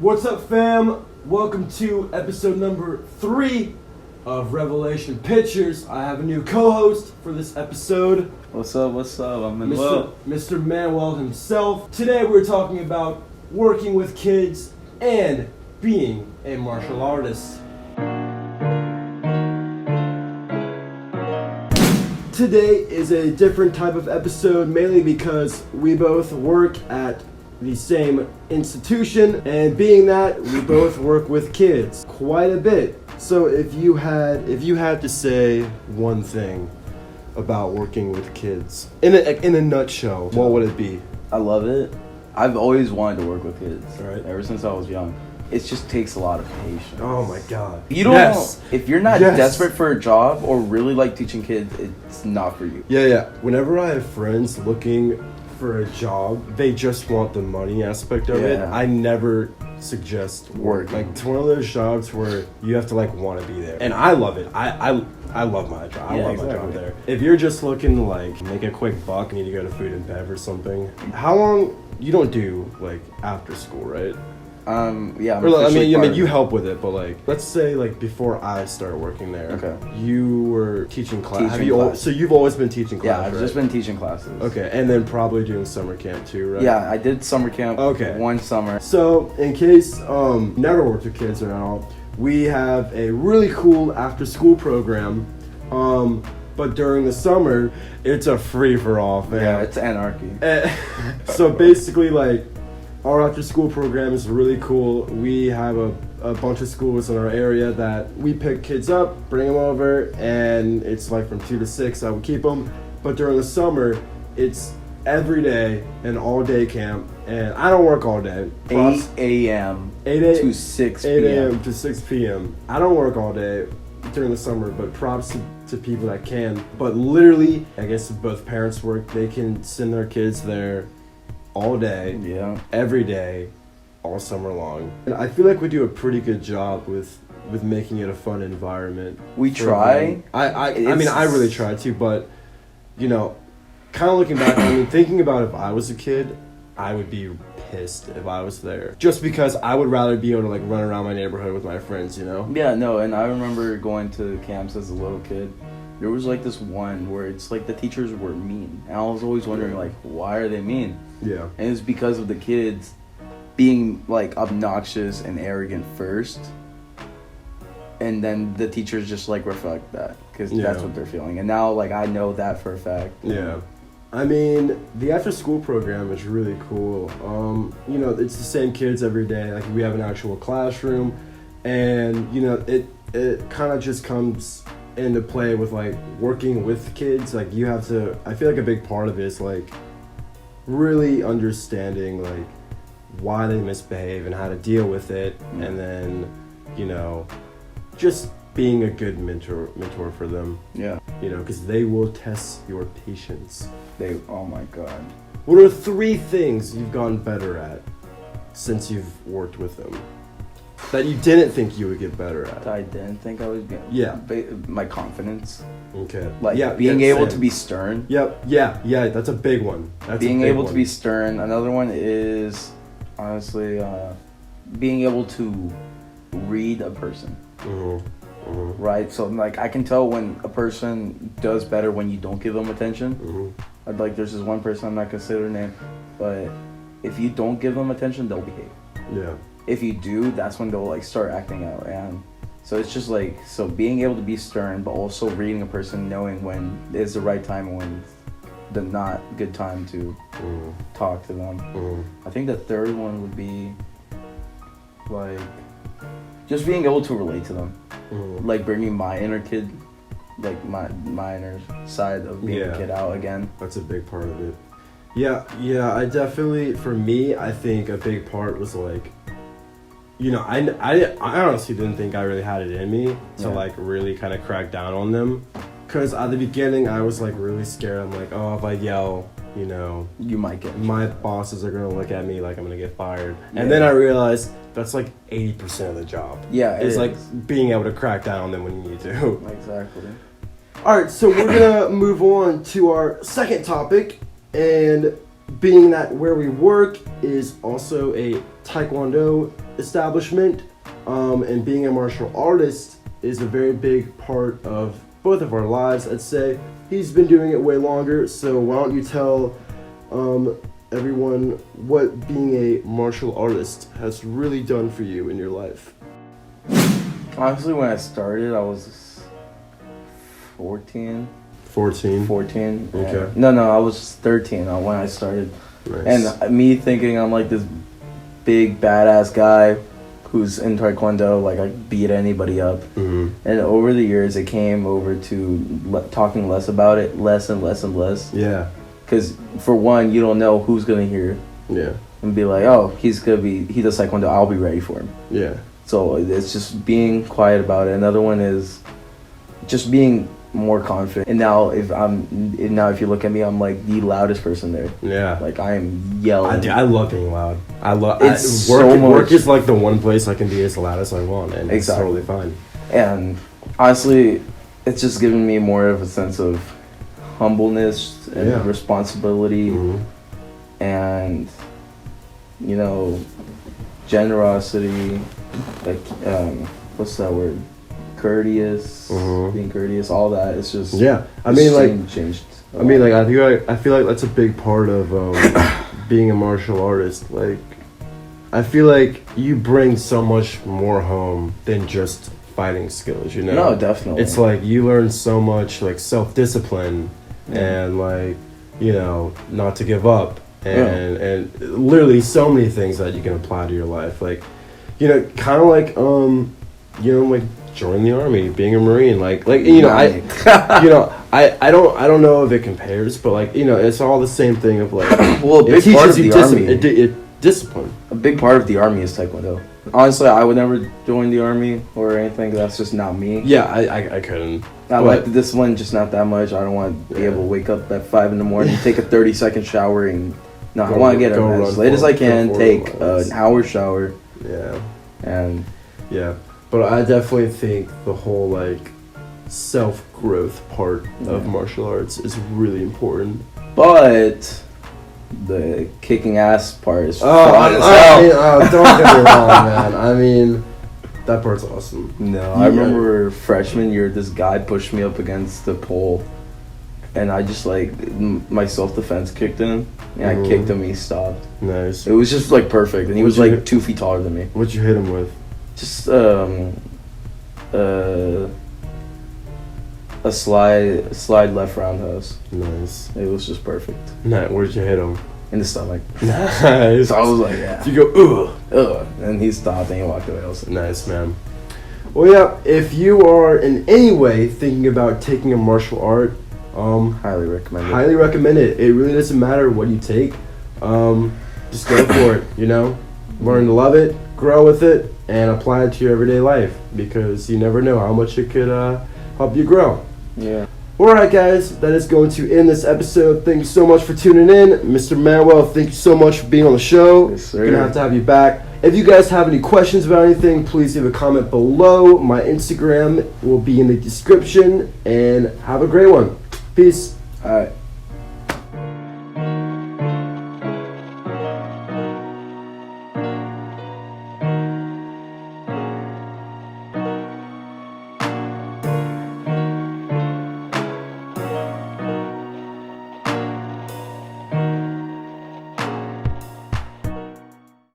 What's up, fam? Welcome to episode number 3 of Revelation Pictures. I have a new co-host for this episode. What's up? I'm Manuel. Mr. Manuel himself. Today we're talking about working with kids and being a martial artist. Today is a different type of episode, mainly because we both work at the same institution, and being that we both work with kids quite a bit. So if you had to say one thing about working with kids in a nutshell, what would it be? I love it. I've always wanted to work with kids. Right. Ever since I was young. It just takes a lot of patience. Oh my god. You don't know, if you're not Yes. desperate for a job or really like teaching kids, it's not for you. Yeah. Whenever I have friends looking for a job, they just want the money aspect of it. Yeah. I never suggest work. Like, it's one of those jobs where you have to want to be there. And I love it. I love my job. I love my job there. If you're just looking to make a quick buck and need to go to food and bev or something, how long you don't do after school, right? Yeah. You help with it, but let's say before I start working there, okay, you were teaching class. So you've always been teaching class? Yeah, I've just been teaching classes. Okay, and then probably doing summer camp too, right? Yeah, I did summer camp. Okay, one summer. So in case never worked with kids or all, we have a really cool after school program. But during the summer, it's a free for all, fam. Yeah, it's anarchy. So basically, our after school program is really cool. We have a bunch of schools in our area that we pick kids up, bring them over, and it's from 2 to 6 I would keep them. But during the summer, it's every day an all-day camp, and I don't work all day. 8 a.m. to 6 p.m. 8 a.m. to 6 p.m. I don't work all day during the summer, but props to people that can. But literally, I guess if both parents work, they can send their kids there all day, every day, all summer long. And I feel like we do a pretty good job with making it a fun environment. We try. I really try to, but kind of looking back, thinking about if I was a kid, I would be pissed if I was there. Just because I would rather be able to run around my neighborhood with my friends, Yeah, no, and I remember going to camps as a little kid. There was this one where it's the teachers were mean. And I was always wondering why are they mean? Yeah. And it's because of the kids being obnoxious and arrogant first. And then the teachers just reflect that because that's what they're feeling. And now I know that for a fact. Yeah. The after school program is really cool. It's the same kids every day. We have an actual classroom, and it kind of just comes into play with working with kids. You have to, I feel a big part of it is really understanding why they misbehave and how to deal with it, and then just being a good mentor for them. Yeah. Because they will test your patience. Oh my god. What are 3 things you've gotten better at since you've worked with them that you didn't think you would get better at? I didn't think I was getting. Yeah. My confidence. Okay. Being able to be stern. Yep. Yeah. That's a big one. Being able to be stern. Another one is honestly being able to read a person. Mm-hmm. Mm-hmm. Right, so I can tell when a person does better when you don't give them attention. Mm-hmm. There's this one person, I'm not gonna say their name, but if you don't give them attention, they'll behave. Yeah. If you do, that's when they'll start acting out. And so it's just so being able to be stern, but also reading a person, knowing when is the right time and when the not good time to talk to them. I think the third one would be just being able to relate to them. Bringing my inner kid, my inner side of being a kid out again. That's a big part of it. Yeah, I definitely, for me, I think a big part was I honestly didn't think I really had it in me to really kind of crack down on them. Because at the beginning, I was really scared. I'm if I yell, you might get my bosses are gonna look at me like I'm gonna get fired. And then I realized that's 80% of the job. Yeah, it's being able to crack down on them when you need to. Exactly. All right, so we're gonna move on to our second topic, and being that where we work is also a Taekwondo establishment, and being a martial artist is a very big part of both of our lives, I'd say. He's been doing it way longer, so why don't you tell everyone what being a martial artist has really done for you in your life? Honestly, when I started, I was 14. 14. Okay. No, I was 13 when I started. Nice. And me thinking I'm like this big badass guy who's in Taekwondo, like I beat anybody up. Mm-hmm. And over the years, it came over to talking less about it, less and less and less. Yeah. Because for one, you don't know who's gonna hear. Yeah. And be like, oh, he does Taekwondo, I'll be ready for him. Yeah. So it's just being quiet about it. Another one is just being more confident. And now if you look at me, I'm like the loudest person there. Yeah. Like I am yelling. I love being loud. Work is like the one place I can be as loud as I want, and it's totally fine. And honestly, it's just given me more of a sense of humbleness and responsibility, and generosity. Like what's that word? Courteous, being courteous, all that. It's just changed. I feel like that's a big part of being a martial artist. Like, I feel like you bring so much more home than just fighting skills. No, definitely. It's like you learn so much, like self-discipline, and like not to give up, and literally so many things that you can apply to your life. Like, kind of like like join the army, being a Marine, I don't know if it compares, but like it's all the same thing of like well, a big part of the army, discipline. A big part of the army is Taekwondo. Honestly, I would never join the army or anything. That's just not me. Yeah, I couldn't. I like the discipline, just not that much. I don't want to be able to wake up at 5 a.m, take a 30-second shower, and I want to get up as late as I can, take an hour shower. Yeah. And but I definitely think the whole like self-growth part of martial arts is really important. But the kicking ass part is fun as hell. Don't get me wrong, man. I mean, that part's awesome. No, I remember freshman year, this guy pushed me up against the pole, and I just my self-defense kicked in, and I kicked him, he stopped. Nice. It was just like perfect, and he was like 2 feet taller than me. What'd you hit him with? Just a slide left roundhouse. Nice. It was just perfect. Nice. Where'd you hit him? In the stomach. Nice. So I was like, yeah. You go, ugh. And he stopped and he walked away. I was like, nice, man. Well, yeah, if you are in any way thinking about taking a martial art, highly recommend it. Highly recommend it. It really doesn't matter what you take. Just go for it, Learn to love it, grow with it, and apply it to your everyday life, because you never know how much it could help you grow. Yeah. Alright guys, that is going to end this episode. Thank you so much for tuning in. Mr. Manuel, thank you so much for being on the show. Yes, sir. Gonna have to have you back. If you guys have any questions about anything, please leave a comment below. My Instagram will be in the description, and have a great one. Peace. Alright.